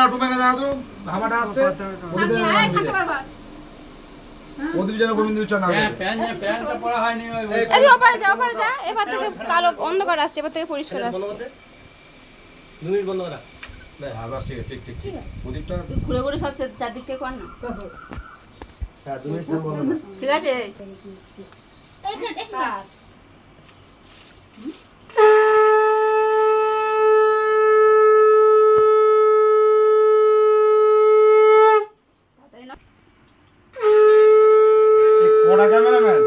একটু মেরে দাও তো হাওয়াটা আসছে ওদের যেন গোবিন্দ উচ্চ না প্যান্টটা পরা হয়নি এই ওপারে যা এবার থেকে কালো অন্ধকার আসছে এবার থেকে পরিষ্কার আসছে 2 মিনিট বন্ধ করা হ্যাঁ বাস ঠিক প্রদীপটা ঘুরে ঘুরে সব চারদিক থেকে কর না হ্যাঁ 2 মিনিট বন্ধ করা ঠিক আছে কোড়া ক্যামেরাম্যান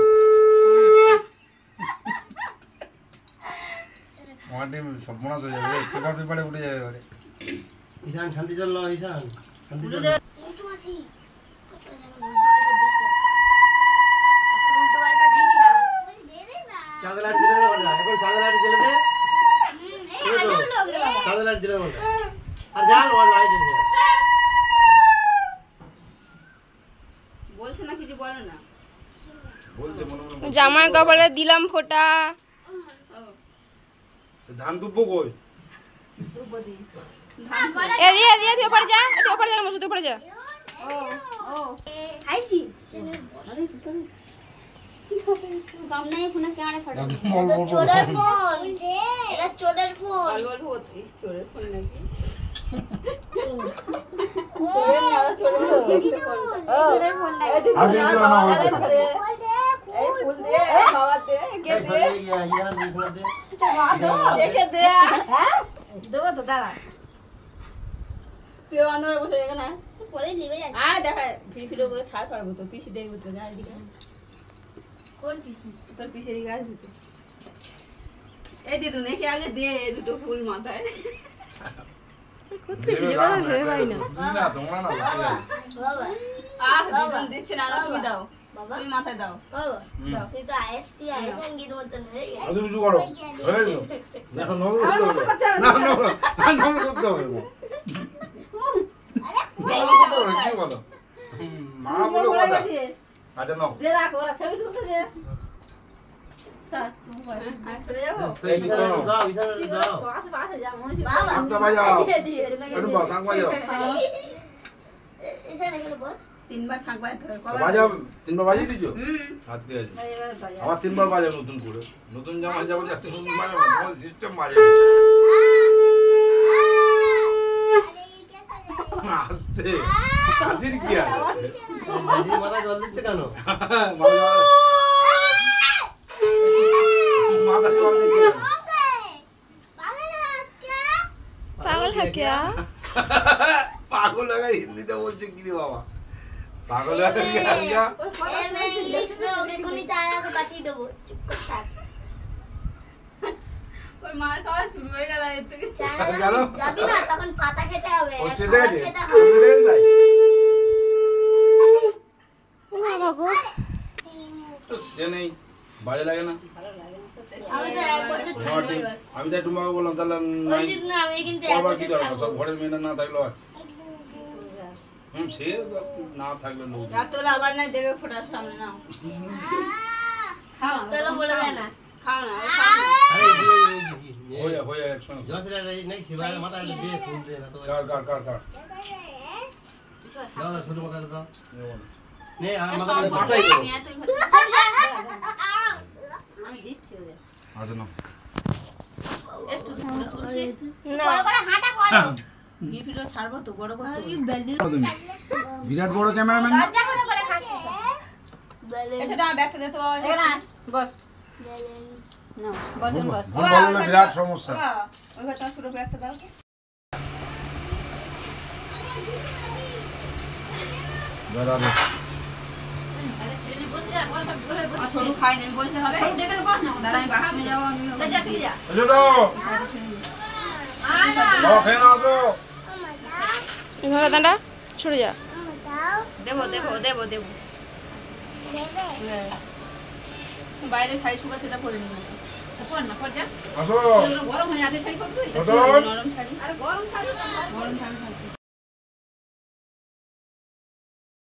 মাটি সব মনে হয়ে যাবে পেপার পেপারে উঠে যাবে এবারে ঈশান শান্তি চল ঈশান শান্তি চল চাঁদা লাইট দিলে বলটা এখন চাঁদা লাইট দিলে দে চাঁদা লাইট দিলে বলটা আর জাল ওয়াল লাইট দিলে বলছ না কিছু বলো না বলছে মনে জামার কপালে দিলাম ফোঁটা সে ধান দুব্বো কই এদি ওপারে যা না মসুদ ওপারে যা খাইছি কম নাই ফোনে ক্যামেরা ফটো চোরের ফোন বল চোরের ফোন নাকি চোরের ফোন নাই আগে দিও না এই ফুল দে বাবা দে কে দে ইয়ার দিছনা দে কে দে হ্যাঁ দেবো তো দাঁড়া তুই অন্ধকারে বসে যাবে না পরে নিবে যাচ্ছে দেখা ফিরে করে ছাড় পারবো তো পিসি দেখবো তো যা এদিকে কোন পিসি তোর পিসেরই গাছ দিতে এই দিদু নাকি আগে দে এই দুটো ফুল মাথায় না তোমরা না বাবা দিদুন দিচ্ছে না তুমি দাও তুমি মাথায় দাও বাবা তুই তো আইএসসি আইসঙ্গীর মতন হয়ে গেছিস আদু উঁচু করো হয়ে গেল না নরম করতে হবে না নরম করতে হবে কি বলো মা বলে কথা আচ্ছা নাও দে রাখ ওরা ছবি তুলতে দে সাত আমি চলে যাবো দাও ঈশান দাও পাশে যা মনে বাবা সাতটা বাজাও একটু বাস আগ বাজাও এসে না বল তিনবার শাক বাজাতে হবে বাজাও তিনবার বাজিয়ে দিছো আচ্ছা ঠিক আছে আবার তিনবার বাজাও নতুন করে নতুন জামা যাবো একটা নতুন বাজাও তোমার সিস্টেম বাজাও আস্তে কাজির কি আছে দিদি মাথা জল দিচ্ছে কেন মাথা জল দিচ্ছে পাগল है क्या পাগল লাগা হিন্দিতে বলছে কি রে বাবা পাগল লাগা কি আর क्या मैं इंग्लिश में ओके कोनी चाया को पाठी देबो चुप कर থাক ওর মার খাওয়া শুরু হয়ে গেল এর থেকে চায়া যাবি না তখন পাতা খেতে হবে ও চেয়ে গেছে তাই বাবা গো তো সে নেই বাজে লাগে না আমি তো এক বছর থাকবো এবার আমি তাই তোমাকে বললাম তাহলে ওই যে না আমি কিন্তু এক আবার কি বছর দরকার থাকবো সব ঘরের মেয়েরা না থাকলো আর সে না থাকলে লোক রাতবেলা আবার না দেবে ফোটার সামনে নাও খাও চলো বলে দেয় না খাও না আরে হয়ে একসঙ্গে জসরা নাই শিবার মাথা দিয়ে ফুল দে না তো কার দাও ছোট মাথা দাও নে আর মাথা মাথা পাঠাই দেবো আমি দিচ্ছি ওদের আচ্ছা না একটু তুলছিস বড় করে হাঁটা করো এই ভিডিও ছাড়বো তো বড় করতে তুমি বিরাট বড় ক্যামেরাম্যান লজ্জা করে খাচ্ছিস এটা দাও ব্যাগটা দে তো বস না বসেন বস ভুল বললে বিরাট সমস্যা ওই ঘরটা ছোট ব্যাগটা দাও তো দাদা ছোট খাই না বলতে হবে দাঁড়া আমি বাথরুমে যাবো আমি এলো বাবা খেয়ে নাও তো এভাবে দাঁড়া সরে যা দেবো দেবো দেবো দেবো বাইরে শাড়ি শুকাতে এটা পরে নিবো আসো গরম হয়ে আছে শাড়ি পরবি ছোট নরম শাড়ি আর গরম শাড়ি থাকবে